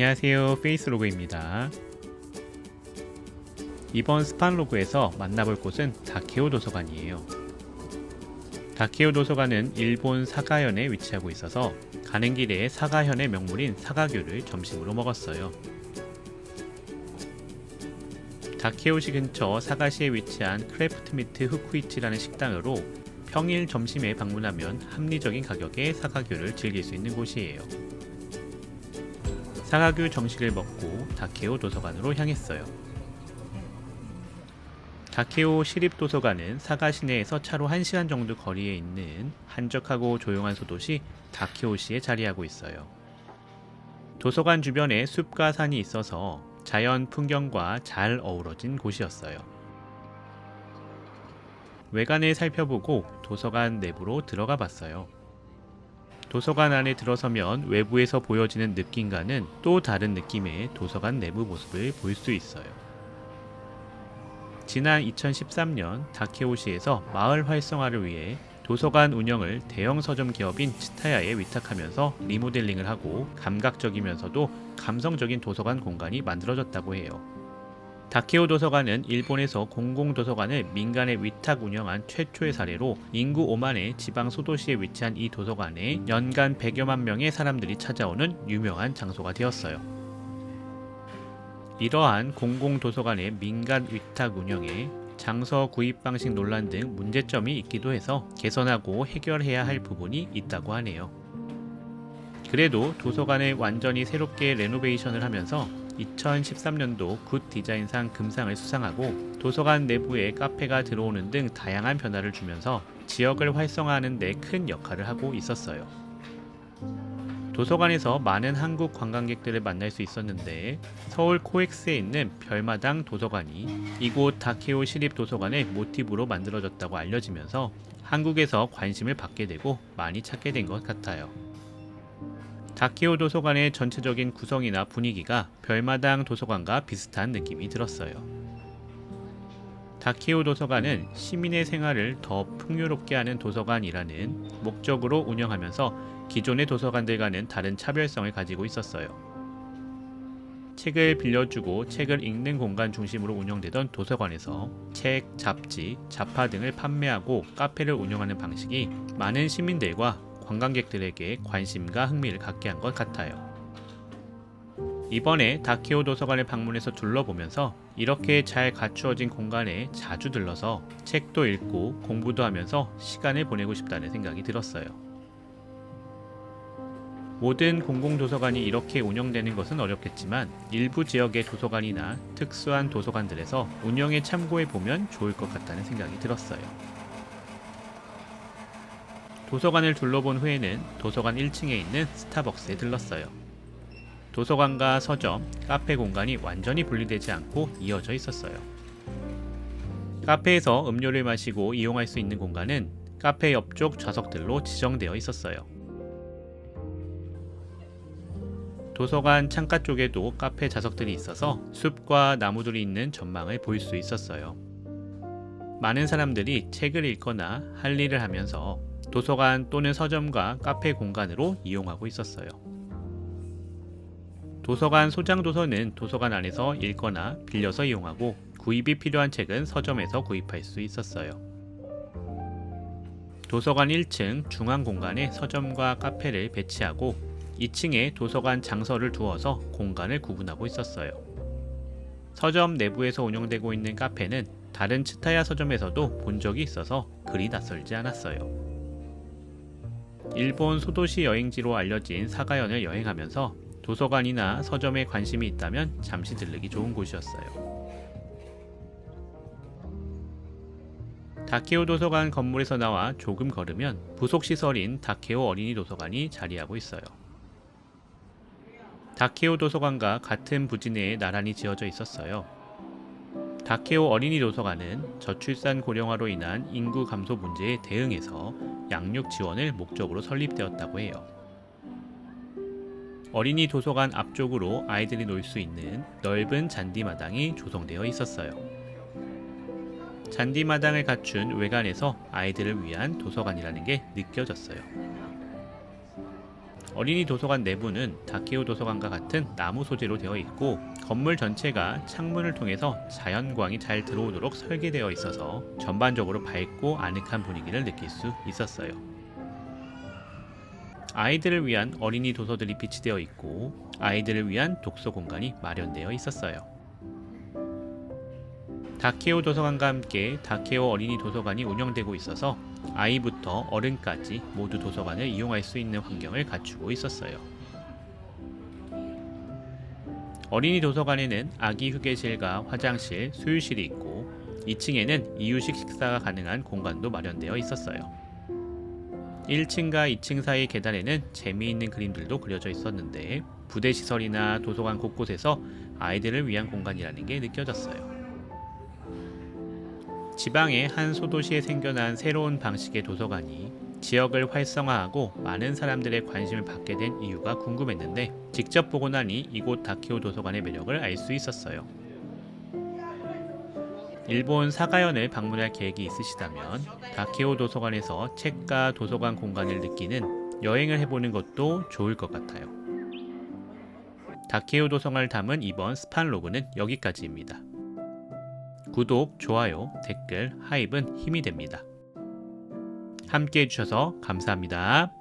안녕하세요, 페이스로그입니다. 이번 스판로그에서 만나볼 곳은 다케오 도서관이에요. 다케오 도서관은 일본 사가현에 위치하고 있어서 가는 길에 사가현의 명물인 사가규를 점심으로 먹었어요. 다케오시 근처 사가시에 위치한 크래프트미트 후쿠이치라는 식당으로 평일 점심에 방문하면 합리적인 가격에 사가규를 즐길 수 있는 곳이에요. 사가규 정식을 먹고 다케오 도서관으로 향했어요. 다케오 시립도서관은 사가 시내에서 차로 1시간 정도 거리에 있는 한적하고 조용한 소도시 다케오시에 자리하고 있어요. 도서관 주변에 숲과 산이 있어서 자연 풍경과 잘 어우러진 곳이었어요. 외관을 살펴보고 도서관 내부로 들어가 봤어요. 도서관 안에 들어서면 외부에서 보여지는 느낌과는 또 다른 느낌의 도서관 내부 모습을 볼 수 있어요. 지난 2013년 다케오시에서 마을 활성화를 위해 도서관 운영을 대형 서점 기업인 츠타야에 위탁하면서 리모델링을 하고 감각적이면서도 감성적인 도서관 공간이 만들어졌다고 해요. 다케오 도서관은 일본에서 공공도서관을 민간에 위탁 운영한 최초의 사례로 인구 5만의 지방 소도시에 위치한 이 도서관에 연간 100여만 명의 사람들이 찾아오는 유명한 장소가 되었어요. 이러한 공공도서관의 민간 위탁 운영에 장서 구입 방식 논란 등 문제점이 있기도 해서 개선하고 해결해야 할 부분이 있다고 하네요. 그래도 도서관을 완전히 새롭게 레노베이션을 하면서 2013년도 굿 디자인상 금상을 수상하고 도서관 내부에 카페가 들어오는 등 다양한 변화를 주면서 지역을 활성화하는 데 큰 역할을 하고 있었어요. 도서관에서 많은 한국 관광객들을 만날 수 있었는데 서울 코엑스에 있는 별마당 도서관이 이곳 다케오 시립도서관의 모티브로 만들어졌다고 알려지면서 한국에서 관심을 받게 되고 많이 찾게 된 것 같아요. 다케오 도서관의 전체적인 구성이나 분위기가 별마당 도서관과 비슷한 느낌이 들었어요. 다케오 도서관은 시민의 생활을 더 풍요롭게 하는 도서관이라는 목적으로 운영하면서 기존의 도서관들과는 다른 차별성을 가지고 있었어요. 책을 빌려주고 책을 읽는 공간 중심으로 운영되던 도서관에서 책, 잡지, 잡화 등을 판매하고 카페를 운영하는 방식이 많은 시민들과 관광객들에게 관심과 흥미를 갖게 한 것 같아요. 이번에 다케오 도서관을 방문해서 둘러보면서 이렇게 잘 갖추어진 공간에 자주 들러서 책도 읽고 공부도 하면서 시간을 보내고 싶다는 생각이 들었어요. 모든 공공도서관이 이렇게 운영되는 것은 어렵겠지만 일부 지역의 도서관이나 특수한 도서관들에서 운영에 참고해보면 좋을 것 같다는 생각이 들었어요. 도서관을 둘러본 후에는 도서관 1층에 있는 스타벅스에 들렀어요. 도서관과 서점, 카페 공간이 완전히 분리되지 않고 이어져 있었어요. 카페에서 음료를 마시고 이용할 수 있는 공간은 카페 옆쪽 좌석들로 지정되어 있었어요. 도서관 창가 쪽에도 카페 좌석들이 있어서 숲과 나무들이 있는 전망을 볼 수 있었어요. 많은 사람들이 책을 읽거나 할 일을 하면서 도서관 또는 서점과 카페 공간으로 이용하고 있었어요. 도서관 소장 도서는 도서관 안에서 읽거나 빌려서 이용하고 구입이 필요한 책은 서점에서 구입할 수 있었어요. 도서관 1층 중앙 공간에 서점과 카페를 배치하고 2층에 도서관 장서를 두어서 공간을 구분하고 있었어요. 서점 내부에서 운영되고 있는 카페는 다른 츠타야 서점에서도 본 적이 있어서 그리 낯설지 않았어요. 일본 소도시 여행지로 알려진 사가현을 여행하면서 도서관이나 서점에 관심이 있다면 잠시 들르기 좋은 곳이었어요. 다케오 도서관 건물에서 나와 조금 걸으면 부속시설인 다케오 어린이 도서관이 자리하고 있어요. 다케오 도서관과 같은 부지 내에 나란히 지어져 있었어요. 다케오 어린이 도서관은 저출산 고령화로 인한 인구 감소 문제에 대응해서 양육 지원을 목적으로 설립되었다고 해요. 어린이 도서관 앞쪽으로 아이들이 놀 수 있는 넓은 잔디마당이 조성되어 있었어요. 잔디마당을 갖춘 외관에서 아이들을 위한 도서관이라는 게 느껴졌어요. 어린이 도서관 내부는 다케오 도서관과 같은 나무 소재로 되어 있고 건물 전체가 창문을 통해서 자연광이 잘 들어오도록 설계되어 있어서 전반적으로 밝고 아늑한 분위기를 느낄 수 있었어요. 아이들을 위한 어린이 도서들이 비치되어 있고 아이들을 위한 독서 공간이 마련되어 있었어요. 다케오 도서관과 함께 다케오 어린이 도서관이 운영되고 있어서 아이부터 어른까지 모두 도서관을 이용할 수 있는 환경을 갖추고 있었어요. 어린이 도서관에는 아기 휴게실과 화장실, 수유실이 있고 2층에는 이유식 식사가 가능한 공간도 마련되어 있었어요. 1층과 2층 사이 계단에는 재미있는 그림들도 그려져 있었는데 부대 시설이나 도서관 곳곳에서 아이들을 위한 공간이라는 게 느껴졌어요. 지방의 한 소도시에 생겨난 새로운 방식의 도서관이 지역을 활성화하고 많은 사람들의 관심을 받게 된 이유가 궁금했는데 직접 보고 나니 이곳 다케오 도서관의 매력을 알 수 있었어요. 일본 사가현을 방문할 계획이 있으시다면 다케오 도서관에서 책과 도서관 공간을 느끼는 여행을 해보는 것도 좋을 것 같아요. 다케오 도서관을 담은 이번 스판로그는 여기까지입니다. 구독, 좋아요, 댓글, 하입은 힘이 됩니다. 함께 해주셔서 감사합니다.